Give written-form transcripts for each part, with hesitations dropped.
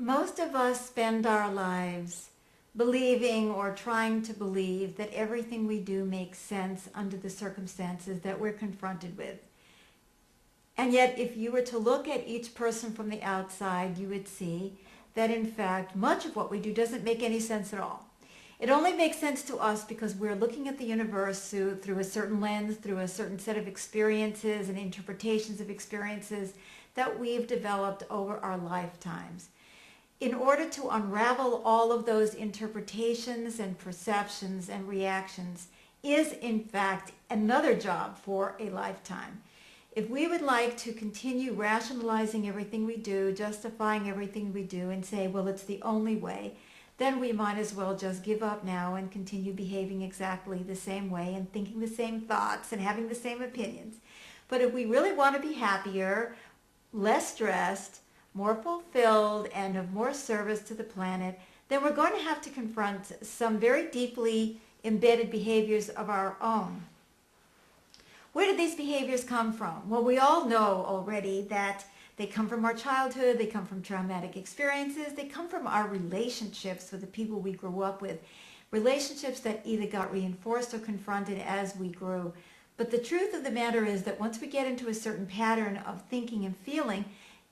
Most of us spend our lives believing or trying to believe that everything we do makes sense under the circumstances that we're confronted with. And yet, if you were to look at each person from the outside, you would see that, in fact, much of what we do doesn't make any sense at all. It only makes sense to us because we're looking at the universe through a certain lens, through a certain set of experiences and interpretations of experiences that we've developed over our lifetimes. In order to unravel all of those interpretations and perceptions and reactions is, in fact, another job for a lifetime. If we would like to continue rationalizing everything we do, justifying everything we do, and say, well, it's the only way, then we might as well just give up now and continue behaving exactly the same way and thinking the same thoughts and having the same opinions. But if we really want to be happier, less stressed, more fulfilled, and of more service to the planet, then we're going to have to confront some very deeply embedded behaviors of our own. Where did these behaviors come from? Well, we all know already that they come from our childhood, they come from traumatic experiences, they come from our relationships with the people we grew up with, relationships that either got reinforced or confronted as we grew. But the truth of the matter is that once we get into a certain pattern of thinking and feeling,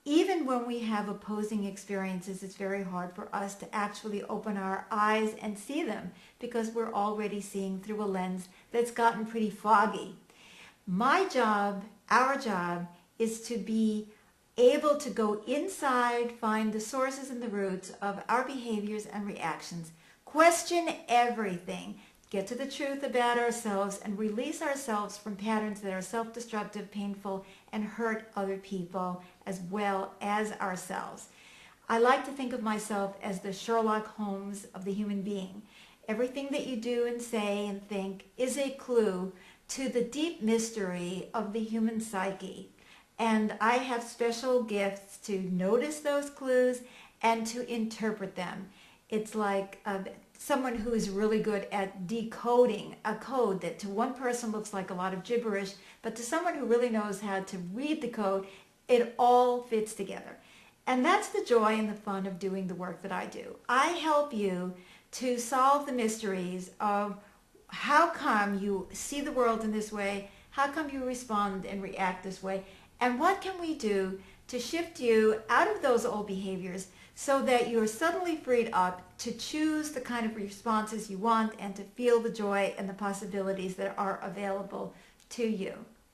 even when we have opposing experiences, it's very hard for us to actually open our eyes and see them because we're already seeing through a lens that's gotten pretty foggy. My job, our job, is to be able to go inside, find the sources and the roots of our behaviors and reactions, question everything, get to the truth about ourselves, and release ourselves from patterns that are self-destructive, painful, and hurt other people as well as ourselves. I like to think of myself as the Sherlock Holmes of the human being. Everything that you do and say and think is a clue to the deep mystery of the human psyche. And I have special gifts to notice those clues and to interpret them. It's like someone who is really good at decoding a code that to one person looks like a lot of gibberish, but to someone who really knows how to read the code, it all fits together. And that's the joy and the fun of doing the work that I do. I help you to solve the mysteries of how come you see the world in this way, how come you respond and react this way, and what can we do to shift you out of those old behaviors so that you're suddenly freed up to choose the kind of responses you want and to feel the joy and the possibilities that are available to you.